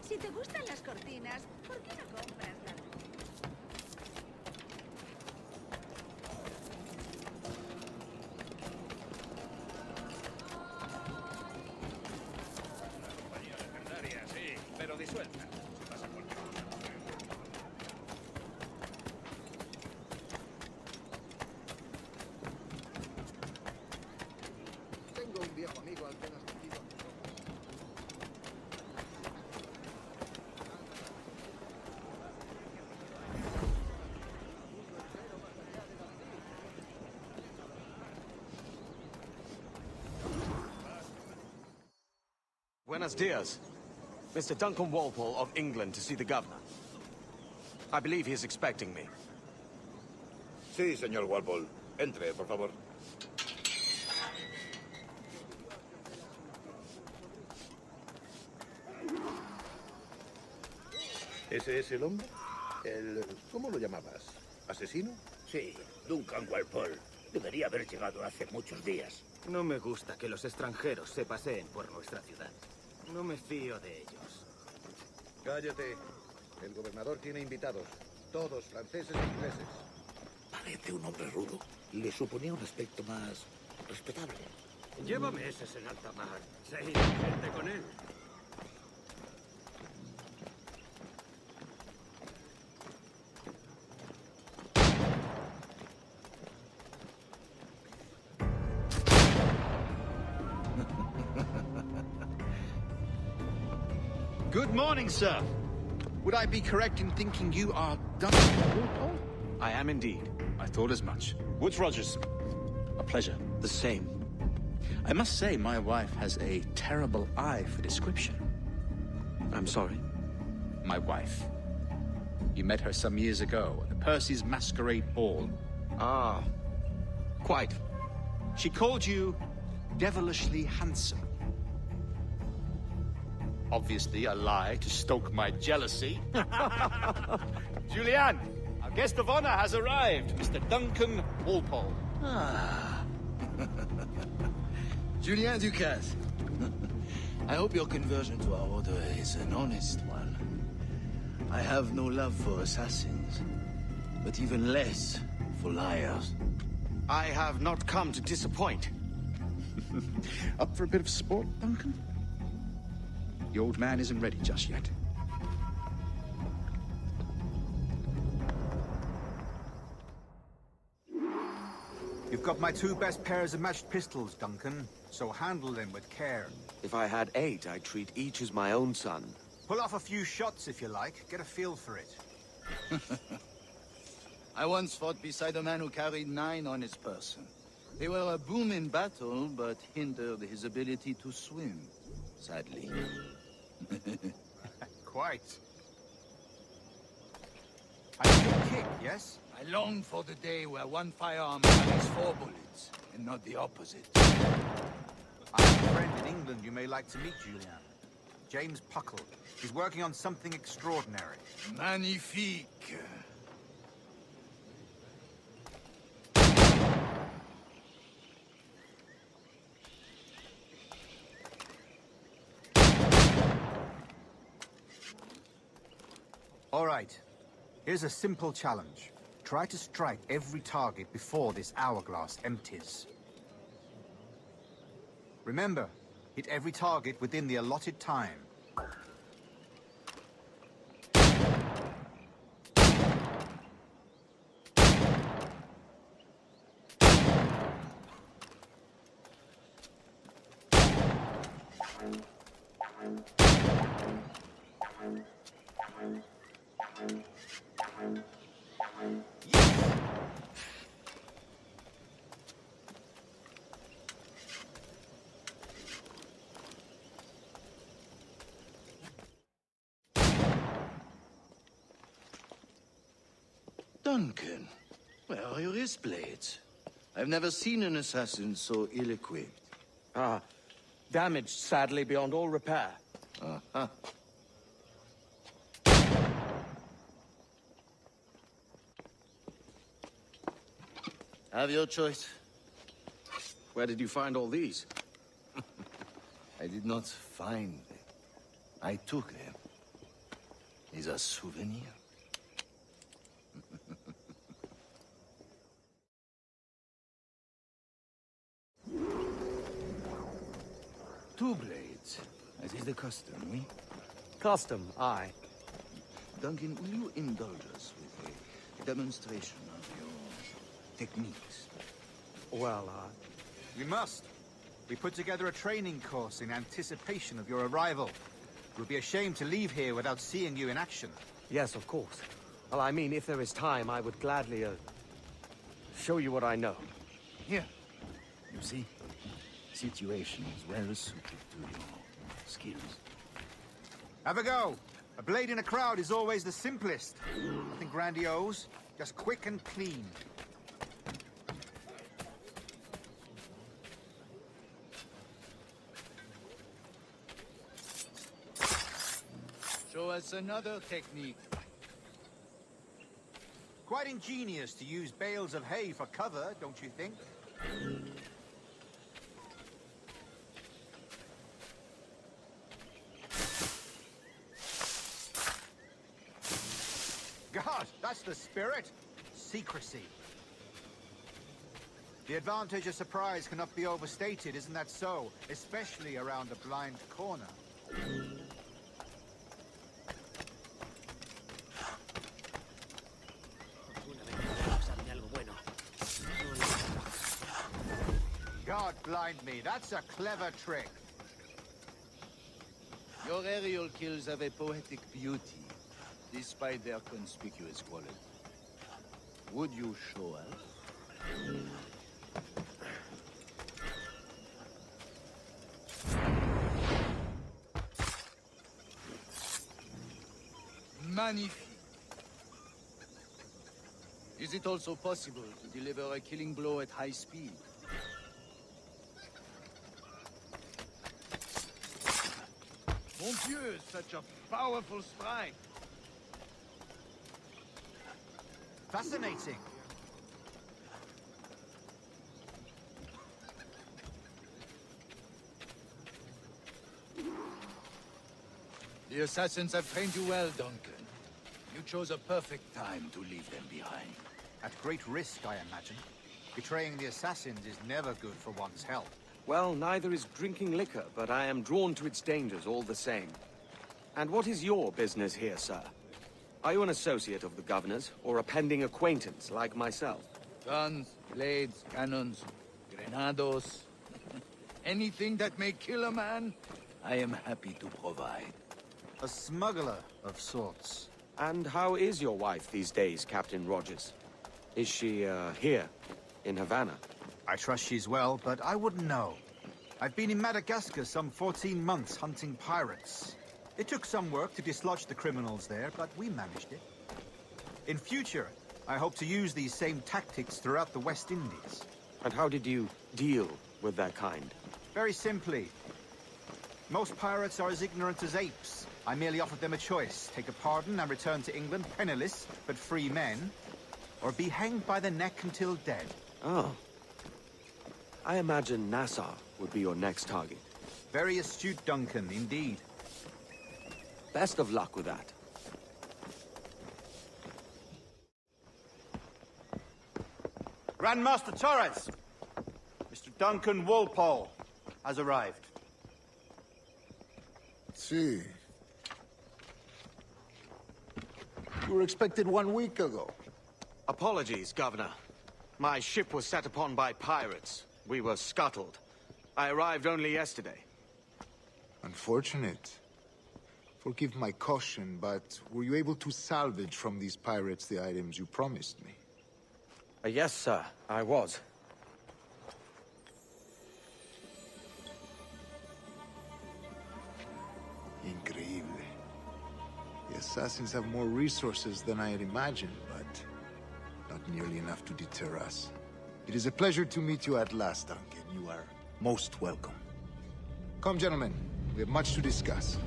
Si te gustan las cortinas, ¿por qué no compras la luz? Una compañía legendaria, sí, pero disuelta. Se pasa por Tengo un viejo amigo al que has metido. Buenos dias. Mr. Duncan Walpole of England to see the governor. I believe he is expecting me. Sí, señor Walpole. Entre, por favor. ¿Ese es el hombre? ¿Cómo lo llamabas? ¿Asesino? Sí, Duncan Walpole. Debería haber llegado hace muchos días. No me gusta que los extranjeros se paseen por nuestra ciudad. No me fío de ellos. Cállate. El gobernador tiene invitados. Todos franceses e ingleses. Parece un hombre rudo. Le suponía un aspecto más respetable. Lleva meses en alta mar. Se irá gente con él. Good morning, sir. Would I be correct in thinking you are Duncan Walpole? I am indeed. I thought as much. Woods Rogers. A pleasure. The same. I must say, my wife has a terrible eye for description. I'm sorry. My wife. You met her some years ago at the Percy's Masquerade Ball. Ah, quite. She called you devilishly handsome. Obviously a lie to stoke my jealousy. Julianne, our guest of honor has arrived, Mr. Duncan Walpole. Ah. Julien Ducasse. I hope your conversion to our order is an honest one. I have no love for assassins, but even less for liars. I have not come to disappoint. Up for a bit of sport, Duncan? The old man isn't ready just yet. You've got my two best pairs of matched pistols, Duncan, so handle them with care. If I had 8, I'd treat each as my own son. Pull off a few shots if you like. Get a feel for it. I once fought beside a man who carried 9 on his person. They were a boon in battle, but hindered his ability to swim, sadly. Quite. I can kick, yes? I long for the day where one firearm carries 4 bullets, and not the opposite. I have a friend in England you may like to meet, Julian. James Puckle. He's working on something extraordinary. Magnifique. All right. Here's a simple challenge. Try to strike every target before this hourglass empties. Remember, hit every target within the allotted time. Duncan, where are your wrist blades? I've never seen an assassin so ill-equipped. Ah, damaged sadly beyond all repair. Uh-huh. Have your choice. Where did you find all these? I did not find them. I took them. Is a souvenir. Two blades, as is the custom, oui? Custom, aye. Duncan, will you indulge us with a demonstration of your techniques? Well, We must. We put together a training course in anticipation of your arrival. It would be a shame to leave here without seeing you in action. yes, of course. Well, I mean, if there is time, I would gladly, show you what I know. Here. You see? Situation is well suited to your skills. Have a go. A blade in a crowd is always the simplest. Nothing grandiose, just quick and clean. Show us another technique. Quite ingenious to use bales of hay for cover, don't you think? God, that's the spirit. Secrecy. The advantage of surprise cannot be overstated, isn't that so? Especially around a blind corner. God blind me, that's a clever trick. Your aerial kills have a poetic beauty, despite their conspicuous quality. Would you show us? Magnifique. Is it also possible to deliver a killing blow at high speed? Mon Dieu, such a powerful strike! Fascinating. The assassins have trained you well, Duncan. You chose a perfect time to leave them behind. At great risk, I imagine. Betraying the assassins is never good for one's health. Well, neither is drinking liquor, but I am drawn to its dangers all the same. And what is your business here, sir? Are you an associate of the governor's, or a pending acquaintance like myself? Guns, blades, cannons, grenados. Anything that may kill a man, I am happy to provide. A smuggler of sorts. And how is your wife these days, Captain Rogers? Is she, here, in Havana? I trust she's well, but I wouldn't know. I've been in Madagascar some 14 months hunting pirates. It took some work to dislodge the criminals there, but we managed it. In future, I hope to use these same tactics throughout the West Indies. And how did you deal with that kind? Very simply. Most pirates are as ignorant as apes. I merely offered them a choice. Take a pardon and return to England penniless, but free men. Or be hanged by the neck until dead. Oh. I imagine Nassau would be your next target. Very astute, Duncan, indeed. Best of luck with that. Grandmaster Torres! Mr. Duncan Walpole has arrived. See. You were expected 1 week ago. Apologies, Governor. My ship was set upon by pirates. We were scuttled. I arrived only yesterday. Unfortunate. Forgive my caution, but were you able to salvage from these pirates the items you promised me? Yes, sir, I was. Increíble. The assassins have more resources than I had imagined, but not nearly enough to deter us. It is a pleasure to meet you at last, Duncan. You are most welcome. Come, gentlemen. We have much to discuss.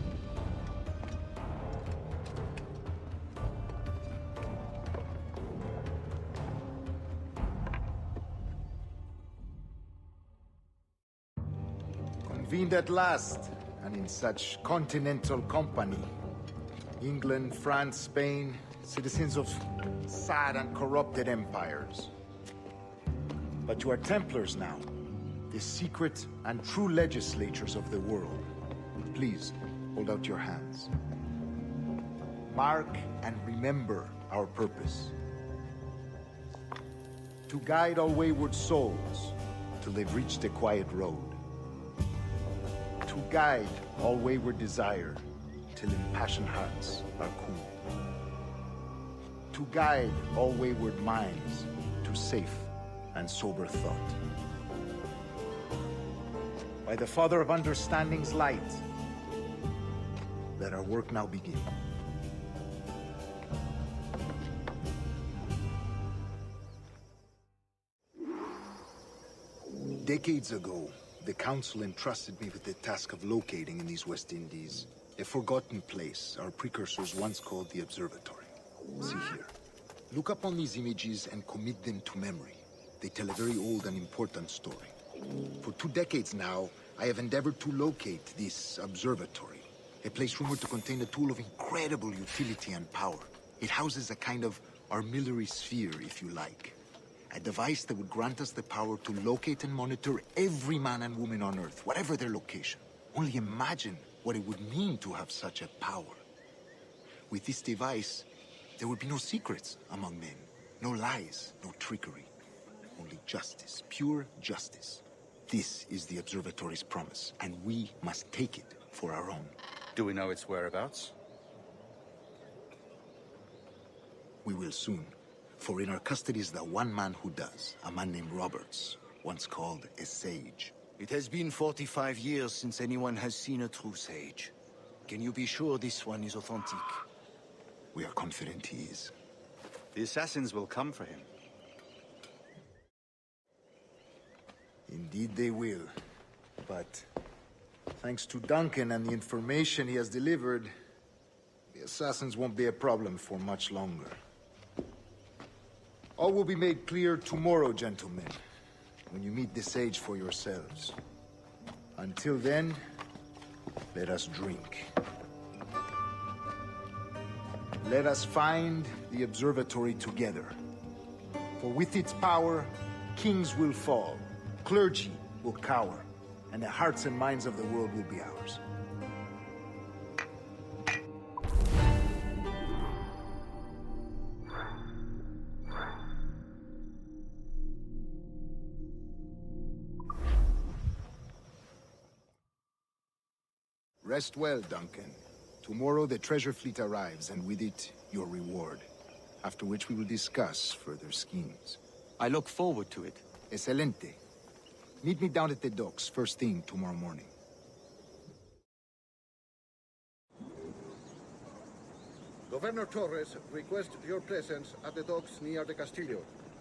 Convened at last, and in such continental company. England, France, Spain, citizens of sad and corrupted empires. But you are Templars now, the secret and true legislators of the world. Please, hold out your hands. Mark and remember our purpose. To guide all wayward souls till they've reached the quiet road. To guide all wayward desire till impassioned hearts are cool. To guide all wayward minds to safe and sober thought. By the Father of Understanding's light, let our work now begin. Decades ago, the Council entrusted me with the task of locating in these West Indies a forgotten place our precursors once called the Observatory. See here. Look upon these images and commit them to memory. They tell a very old and important story. For 2 decades now, I have endeavored to locate this observatory, a place rumored to contain a tool of incredible utility and power. It houses a kind of armillary sphere, if you like. A device that would grant us the power to locate and monitor every man and woman on Earth, whatever their location. Only imagine what it would mean to have such a power. With this device, there would be no secrets among men, no lies, no trickery. Only justice, pure justice. This is the Observatory's promise, and we must take it for our own. Do we know its whereabouts? We will soon. For in our custody is the one man who does, a man named Roberts, once called a sage. It has been 45 years since anyone has seen a true sage. Can you be sure this one is authentic? We are confident he is. The assassins will come for him. Indeed they will. But thanks to Duncan and the information he has delivered, the assassins won't be a problem for much longer. All will be made clear tomorrow, gentlemen, when you meet the sage for yourselves. Until then, let us drink. Let us find the observatory together. For with its power, kings will fall, clergy will cower, and the hearts and minds of the world will be ours. Rest well, Duncan. Tomorrow the treasure fleet arrives, and with it, your reward. After which we will discuss further schemes. I look forward to it. Excelente. Meet me down at the docks first thing tomorrow morning. Governor Torres requests your presence at the docks near the Castillo.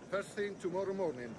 First thing tomorrow morning.